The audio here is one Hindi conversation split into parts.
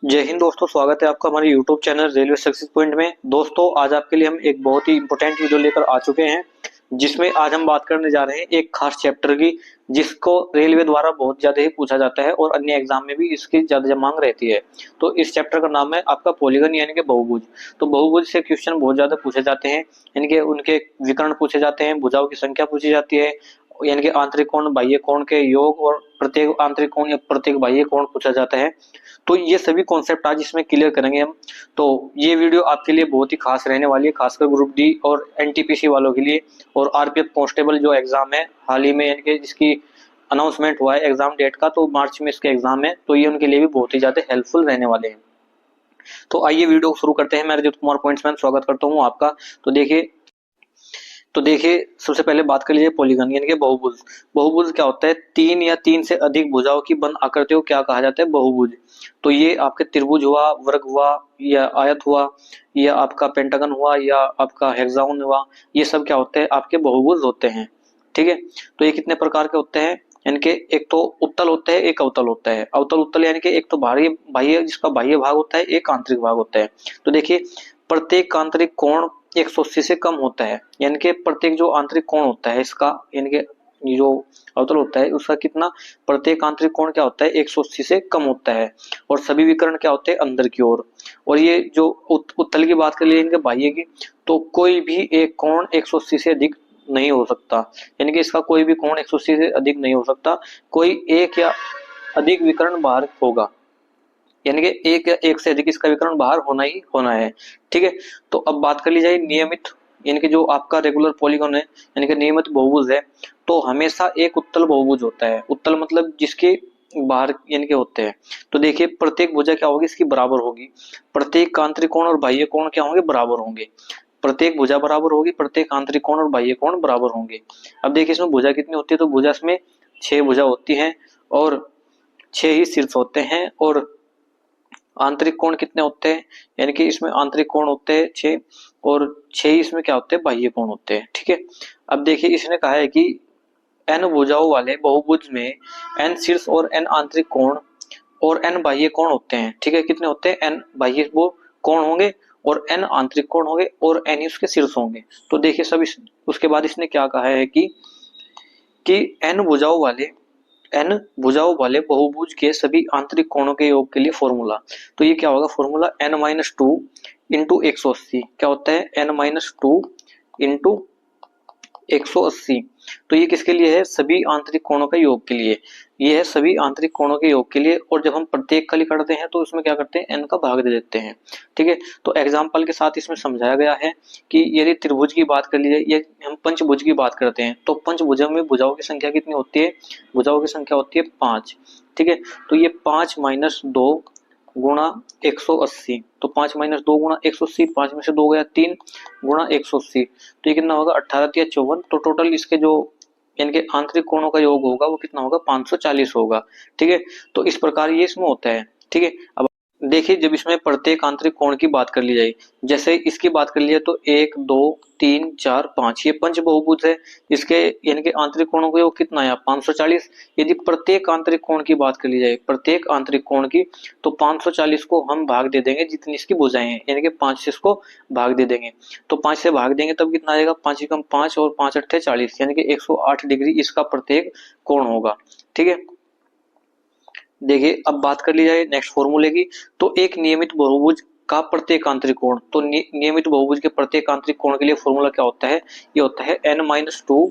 जय हिंद दोस्तों, स्वागत है आपका हमारे YouTube channel railway success point में। दोस्तों, आज आपके लिए हम एक बहुत ही इंपॉर्टेंट वीडियो लेकर आ चुके हैं, जिसमें आज हम बात करने जा रहे हैं एक खास चैप्टर की, जिसको रेलवे द्वारा बहुत ज्यादा ही पूछा जाता है और अन्य एग्जाम में भी इसकी ज्यादा मांग रहती है। तो इस चैप्टर का नाम है आपका पॉलीगन यानी कि बहुभुज। तो बहुभुज से क्वेश्चन बहुत ज्यादा पूछे जाते हैं, यानी कि उनके विकर्ण पूछे जाते हैं, भुजाओं की संख्या पूछी जाती है, यानी कि आंतरिक कोण बाह्य कोण के योग और प्रत्येक आंतरिक कोण या प्रत्येक बाह्य कोण पूछा जाता है। तो ये सभी कॉन्सेप्ट आज इसमें क्लियर करेंगे हम। तो ये वीडियो आपके लिए बहुत ही खास रहने वाली है, खासकर ग्रुप डी और एनटीपीसी वालों के लिए, और आरपीएफ कांस्टेबल जो एग्जाम है हाल ही में, यानी कि जिसकी अनाउंसमेंट हुआ है एग्जाम डेट का, तो मार्च में इसके एग्जाम है, तो ये उनके लिए भी बहुत ही ज्यादा हेल्पफुल रहने वाले हैं। तो आइए वीडियो शुरू करते हैं। मैं रजत कुमार पॉइंट्समैन स्वागत करता हूँ आपका। तो देखिए सबसे पहले बात कर लीजिए पॉलीगन यानी कि बहुभुज। बहुभुज क्या होता है? तीन या तीन से अधिक भुजाओं की बंद आकृति को क्या कहा जाता है? बहुभुज। तो ये आपके त्रिभुज हुआ, वर्ग हुआ, या आयत हुआ, या आपका पेंटागन हुआ, या आपका हेक्सागोन हुआ, ये सब क्या होते हैं? आपके बहुभुज होते हैं। ठीक है। तो ये कितने प्रकार के होते हैं? यानी कि एक तो उत्तल होता है, एक अवतल होता है। अवतल उत्तल यानी कि एक तो बाहरी बाह्य, जिसका बाह्य भाग होता है, एक आंतरिक भाग होता है। तो देखिए प्रत्येक आंतरिक कोण 180 से कम होता है, यानी कि प्रत्येक जो आंतरिक कोण होता है इसका, यानी कि जो अवतल होता है उसका कितना, प्रत्येक आंतरिक कोण क्या होता है? 180 से कम होता है। और सभी विकर्ण क्या होते हैं? अंदर की ओर। और ये जो उत्तल की बात कर लिए इनके बाह्य की, तो कोई भी एक कोण 180 से अधिक नहीं हो सकता, यानी कि इसका कोई भी कोण 180 से अधिक नहीं हो सकता। कोई एक या अधिक विकर्ण बाहर होगा, यानी कि एक या एक से अधिक इसका विकर्ण बाहर होना ही होना है। ठीक है। तो अब बात कर ली जाए नियमित, यानी कि जो आपका रेगुलर पॉलीगन है, यानी कि नियमित बहुभुज है, तो हमेशा एक उत्तल बहुभुज होता है। उत्तल मतलब जिसके बाहर यानी कि होते हैं। तो देखिए प्रत्येक भुजा क्या होगी? इसकी बराबर होगी। प्रत्येक आंतरिक कोण और बाह्य कोण क्या होंगे? बराबर होंगे। प्रत्येक भुजा बराबर होगी, प्रत्येक आंतरिक कोण और बाह्य कोण बराबर होंगे। अब देखिए इसमें भुजा कितनी होती है? तो भुजा इसमें 6 भुजा होती है, और 6 ही शीर्ष होते हैं। और आंतरिक कोण कितने होते हैं? यानी कि इसमें आंतरिक कोण होते हैं 6, और 6 ही इसमें क्या होते हैं? बाह्य कोण होते हैं। ठीक है। अब देखिए इसने कहा है कि n भुजाओं वाले बहुभुज में n शीर्ष और n आंतरिक कोण और n बाह्य कोण होते हैं। ठीक है। कितने होते हैं? n बाह्य वो कोण होंगे, और n आंतरिक कोण होंगे, और n ही उसके शीर्ष होंगे। तो देखिए सब उसके बाद इसने क्या कहा है कि n भुजाओं वाले बहुभुज के सभी आंतरिक कोणों के योग के लिए फॉर्मूला। तो ये क्या होगा? फॉर्मूला n-2 इंटू 180 क्या होता है? n-2 into 180। तो ये किसके लिए है? सभी आंतरिक कोणों के योग के लिए। ये है सभी आंतरिक कोणों के योग के लिए। और जब हम प्रत्येक का करते हैं तो उसमें क्या करते हैं? n का भाग दे देते हैं। ठीक है। तो एग्जाम्पल के साथ इसमें समझाया गया है कि यदि त्रिभुज की बात कर ली जाए, ये हम पंचभुज की बात करते हैं, तो पंचभुजों में भुजाओं की संख्या कितनी होती है? भुजाओं की संख्या होती है 5। ठीक है। तो ये 5 माइनस 2 गुणा 180, तो 5 माइनस 2 गुणा 180, 5 में से 2 गया 3 गुणा 180, तो ये कितना होगा? 18 या 54। तो टोटल इसके जो यानी कि आंतरिक कोणों का योग होगा वो कितना होगा? 540 होगा। ठीक है। तो इस प्रकार ये इसमें होता है। ठीक है। अब देखिए जब इसमें प्रत्येक आंतरिक कोण की बात कर ली जाए, जैसे इसकी बात कर लिया तो 1 2 3 4 5, ये पंच बहुभुज है। इसके यानी कि आंतरिक कोणों को योग कितना आया? 540। यदि प्रत्येक आंतरिक कोण की बात कर ली जाए, प्रत्येक आंतरिक कोण की, तो 540 को हम भाग दे देंगे जितनी इसकी भुजाएं हैं, यानी कि 5 से इसको भाग दे देंगे। तो 5 से भाग देंगे तब कितना आएगा? 5 कम 5 और 5 अट्ठे 40, यानी कि 108 डिग्री इसका प्रत्येक कोण होगा। ठीक है। देखिए अब बात कर ली जाए नेक्स्ट फॉर्मूले की, तो एक नियमित बहुभुज का प्रत्येक आंतरिक कोण, तो नियमित बहुभुज के प्रत्येक आंतरिक कोण के लिए फॉर्मूला क्या होता है? ये होता है n-2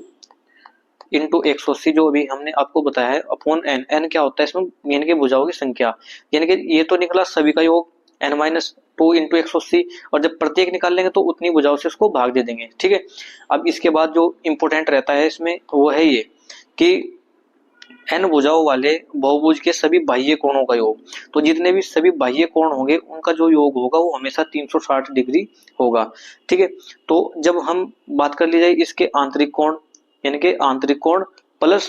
इंटू 180, जो अभी हमने आपको बताया है, अपॉन n। n क्या होता है इसमें? यानी कि भुजाओं की संख्या, यानी कि ये तो निकला सभी का योग n-2 इंटू 180, और जब प्रत्येक निकाल लेंगे तो उतनी भुजाओं से उसको भाग दे देंगे। ठीक है। अब इसके बाद जो इंपोर्टेंट रहता है इसमें वो है ये कि n भुजाओं वाले बहुभुज के सभी बाह्य कोणों का योग, तो जितने भी सभी बाह्य कोण होंगे उनका जो योग होगा वो हमेशा 360 डिग्री होगा। ठीक है। तो जब हम बात कर ली जाए इसके आंतरिक कोण, यानी कि आंतरिक कोण प्लस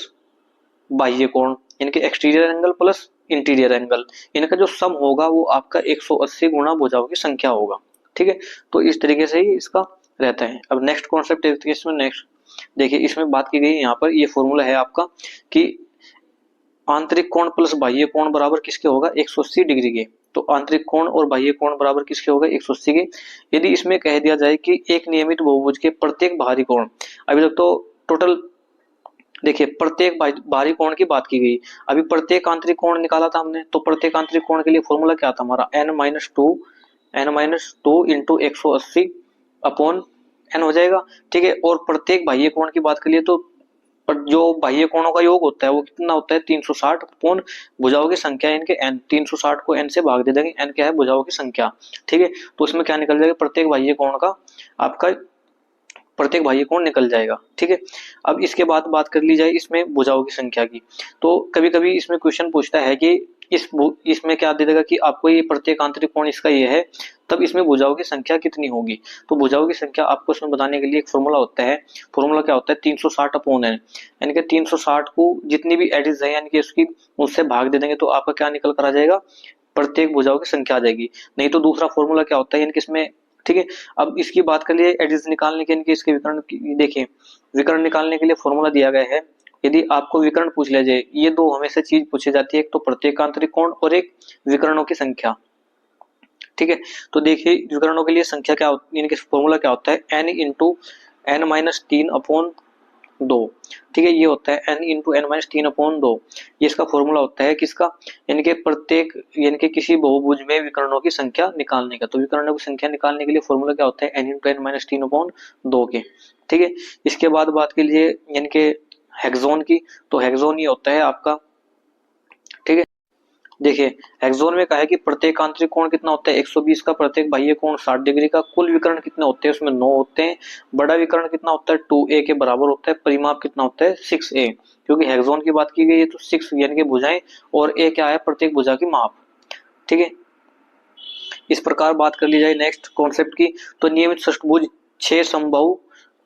बाह्य कोण, यानी कि exterior angle plus interior angle, इनका जो सम होगा वो आपका 180 गुणा भुजाओं की संख्या होगा। ठीक है। तो इस तरीके से ही इसका रहता है। अब नेक्स्ट कॉन्सेप्ट देखते हैं इसमें। नेक्स्ट देखिए इसमें बात की गई यहाँ पर, ये फॉर्मूला है आपका कि आंतरिक कोण प्लस बाह्य कोण बराबर किसके होगा? 180 डिग्री के। तो आंतरिक कोण और बाह्य कोण बराबर किसके हो गए 180 के। यदि इसमें कह दिया जाए कि एक नियमित बहुभुज के प्रत्येक बाहरी कोण, अभी तक तो टोटल देखिए प्रत्येक बाहरी कोण की बात की गई, अभी प्रत्येक आंतरिक कोण निकाला था हमने, तो प्रत्येक आंतरिक कोण के लिए फॉर्मूला क्या था हमारा n-2 इंटू 180 अपॉन n हो जाएगा, ठीक है। और प्रत्येक बाह्य कोण की बात करिए तो पर जो बाह्य कोणों का योग होता है वो कितना होता है 360 अपॉन भुजाओं की संख्या इनके n, 360 को n से भाग दे देंगे, n क्या है भुजाओं की संख्या, ठीक है। तो उसमें क्या निकल जाएगा प्रत्येक बाह्य कोण का आपका प्रत्येक बाह्य कोण निकल जाएगा, ठीक है। अब इसके बाद बात कर ली जाए इसमें भुजाओं की संख्या की, तो कभी कभी इसमें क्वेश्चन पूछता है कि इसमें क्या दे देगा कि आपको ये प्रत्येक आंतरिक कोण इसका ये है, तब इसमें भुजाओं की संख्या कितनी होगी। तो भुजाओं की संख्या आपको इसमें बताने के लिए एक फॉर्मूला होता है, फॉर्मूला क्या होता है 360 अपॉन n, यानी कि 360 को जितनी भी एडिज है यानी कि उसकी उससे भाग दे देंगे तो आपका क्या निकल कर आ जाएगा प्रत्येक भुजाओं की संख्या आ जाएगी। नहीं तो दूसरा फॉर्मूला क्या होता है यानी कि इसमें, ठीक है। अब इसकी बात कर लिए एडिज निकालने के, इसके विकर्ण देखिए विकर्ण निकालने के लिए फॉर्मूला दिया गया है। यदि आपको विकर्ण पूछ लिया जाए, ये दो हमेशा चीज पूछी जाती है, एक तो प्रत्येक आंतरिक कोण और एक विकर्णों की संख्या, ठीक है। तो देखिए विकर्णों के लिए संख्या क्या इनके फॉर्मूला क्या होता है n into n minus 3 upon 2, ठीक है। ये होता है n into n minus 3 upon 2, ये इसका फॉर्मूला होता है किसका, यानी कि प्रत्येक यानी कि किसी बहुभुज में विकर्णों की संख्या निकालने का। तो विकर्णों की संख्या निकालने के लिए फॉर्मूला क्या होता है n into n minus 3 upon 2 के, ठीक है। इसके बाद बात के लिए यानी कि हेक्सोन की, तो हेक्सोन ये होता है आपका, ठीक है। देखिए हेक्सोन में कहा है कि प्रत्येक आंतरिक कोण कितना होता है 120 का, प्रत्येक बाह्य कोण 60 डिग्री का, कुल विकर्ण कितने होते हैं उसमें 9 होते हैं, बड़ा विकर्ण कितना होता है 2a के बराबर होता है, परिमाप कितना होता है 6a, क्योंकि हेक्सोन की बात की गई है तो 6 यानी कि भुजाएं और a क्या है प्रत्येक भुजा की माप, ठीक है। इस प्रकार बात कर ली जाए नेक्स्ट कॉन्सेप्ट की, तो नियमित षष्ठभुज 6 समबाहु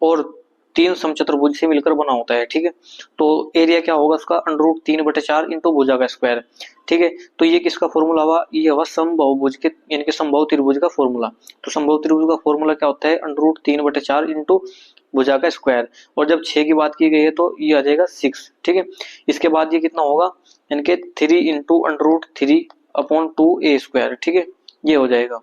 और 3 समचतुर्भुज से मिलकर बना होता है, ठीक है। तो एरिया क्या होगा उसका √3/4 इंटू भुजा का स्क्वायर, ठीक है। तो ये किसका फॉर्मूला हुआ, ये हुआ समबाहुभुज के यानी कि समबाहु त्रिभुज का फॉर्मूला। तो समबाहु त्रिभुज का फॉर्मूला क्या होता है √3/4 इंटू भुजा का स्क्वायर, और जब 6 की बात की गई है तो ये आ जाएगा 6, ठीक है। इसके बाद ये कितना होगा यानी कि 3 इंटू √3/2a², ठीक है, ये हो जाएगा।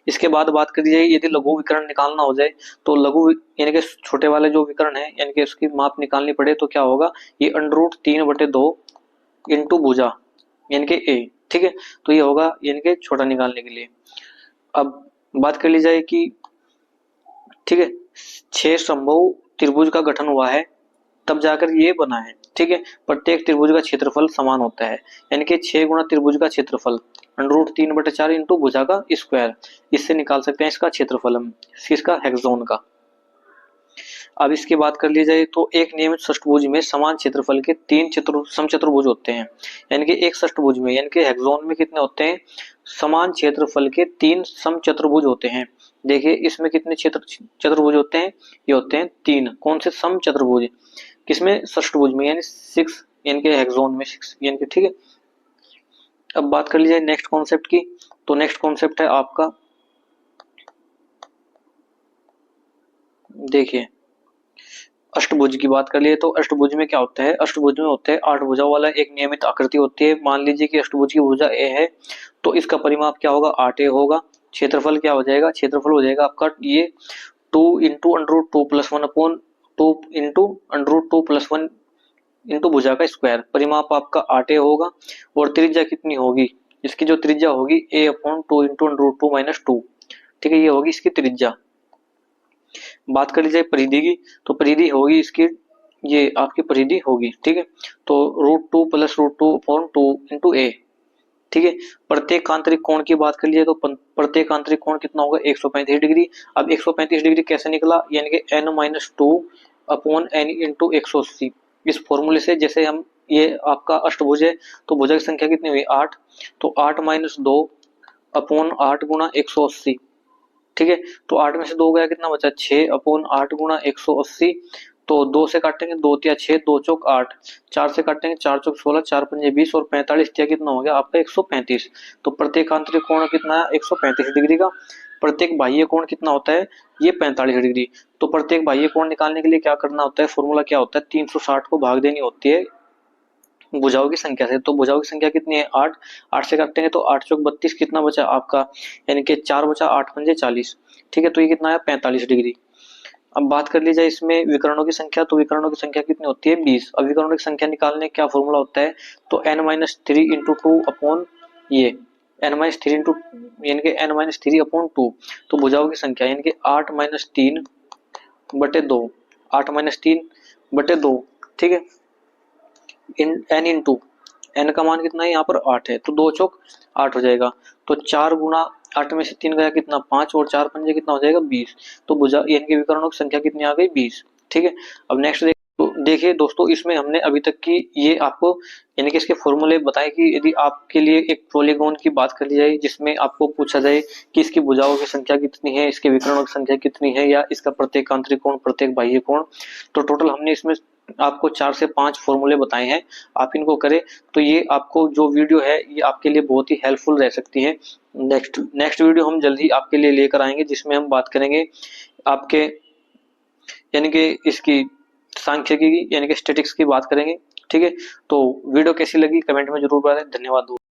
इसके बाद बात करी जाए यदि लघु विकर्ण निकालना हो जाए, तो लघु यानी कि छोटे वाले जो विकर्ण है यानी कि उसकी माप निकालनी पड़े तो क्या होगा ये √3/2 इंटू भुजा यानी कि a, ठीक है। तो ये होगा यानी कि छोटा निकालने के लिए। अब बात कर ली जाए कि, ठीक है, 6 समबाहु त्रिभुज का गठन हुआ है तब जाकर ये बना है, ठीक है। प्रत्येक त्रिभुज का क्षेत्रफल समान होता है, यानी कि 6 गुणा त्रिभुज का क्षेत्रफल √3/4 इंटू भुजा का स्क्वायर, इससे निकाल सकते हैं इसका क्षेत्रफल हम, इसका हेक्सोन का। अब इसकी बात कर ली जाए तो एक नियमित षष्ठभुज में समान क्षेत्रफल के 3 समचतुर्भुज होते हैं, यानी कि एक षष्ठभुज में यानी कि हेक्सोन में कितने होते हैं समान क्षेत्रफल के 3 समचतुर्भुज होते हैं। देखिए इसमें कितने चतुर्भुज होते हैं, ये होते हैं 3, कौन से समचतुर्भुज, किसमें षष्ठभुज में यानी 6 यानी कि हेक्सोन में 6 यानी कि, ठीक है। अब बात कर ली जाए नेक्स्ट कॉन्सेप्ट की, तो नेक्स्ट कॉन्सेप्ट है आपका, देखिए अष्टभुज की बात कर लिए तो अष्टभुज में क्या होता है, अष्टभुज में होते हैं 8 भुजाओं वाला एक नियमित आकृति होती है। मान लीजिए कि अष्टभुज की भुजा ए है तो इसका परिमाप क्या होगा 8a होगा, क्षेत्रफल क्या हो जाएगा, क्षेत्रफल हो जाएगा आपका ये 2 इंटू √2+1 अपॉन 2 इंटू √2+1 इंटू भुजा का स्क्वायर, परिमाप आपका 8a होगा, और त्रिज्या कितनी होगी, इसकी जो त्रिज्या होगी a/2 इंटू √2-2, ठीक है, ये होगी इसकी त्रिज्या। बात कर ली जाए परिधि की, तो परिधि होगी इसकी, ये आपकी परिधि होगी, ठीक है। तो √2 + √2/2 इंटू a, ठीक है। प्रत्येक आंतरिक कोण की बात कर लीजिए तो प्रत्येक आंतरिक कोण कितना होगा 135 डिग्री। अब 135 डिग्री कैसे निकला, यानी कि n-2/n इंटू 180, इस फॉर्मूले से। जैसे हम ये आपका अष्टभुज है तो भुजा की संख्या कितनी हुई 8, तो 8-2/8 गुणा 180, ठीक है। तो 8 में से 2 गया कितना बचा 6/8 गुणा 180, तो 2 से काटेंगे 2 × 6 2 × 8, 4 से काटेंगे 4 × 16 4 × 20 और 45 कितना हो गया आपका 135। तो प्रत्येक आंतरिक कोण कितना है 135 डिग्री का, प्रत्येक बाह्य कोण कितना होता है ये 45 डिग्री। तो प्रत्येक बाह्य कोण निकालने के लिए क्या करना होता है, फॉर्मूला क्या होता है 360 को भाग देनी होती है भुजाओं की संख्या से। तो भुजाओं की संख्या कितनी है? 8। 8 से काटेंगे तो 8 चौक 32, कितना बचा आपका, यानी कि 4 बचा, 8 पंजे 40। ठीक है, तो ये कितना है? 45 डिग्री। अब बात कर ली जाए इसमें विकर्णों की संख्या, तो विकर्णों की संख्या कितनी होती है? 20। अब विकर्णों की संख्या निकालने क्या फॉर्मूला होता है? तो n-3 इंटू टू अपॉन ये n-3 इंटू, यानी कि n-3 अपॉन 2। तो भुजाओं की संख्या यानी कि 8-3/2, 8-3/2। ठीक है, n इंटू n का मान कितना है यहाँ पर? 8 है, तो 2 चौक 8 हो जाएगा। तो 4 गुना 8 में से 3 गया कितना? 5, और 4 पंजे कितना हो जाएगा? 20। तो भुजा यानी कि विकर्णों की संख्या कितनी आ गई? 20। ठीक है, अब नेक्स्ट देखिए दोस्तों, इसमें हमने अभी तक की ये आपको यानी कि इसके फॉर्मूले बताए कि यदि आपके लिए एक पॉलीगॉन की बात कर ली जाए जिसमें आपको पूछा जाए कि इसकी भुजाओं की संख्या कितनी है, इसके विकर्णों की संख्या कितनी है, या इसका प्रत्येक आंतरिक कोण, प्रत्येक बाह्य कोण, तो टोटल हमने इसमें आपको 4 से 5 फॉर्मूले बताए हैं। आप इनको करें तो ये आपको जो वीडियो है ये आपके लिए बहुत ही हेल्पफुल रह सकती है। नेक्स्ट वीडियो हम जल्द ही आपके लिए लेकर आएंगे जिसमें हम बात करेंगे आपके यानी कि इसकी सांख्यिकी की, यानी कि स्टैटिक्स की बात करेंगे। ठीक है, तो वीडियो कैसी लगी कमेंट में जरूर बताएं। धन्यवाद।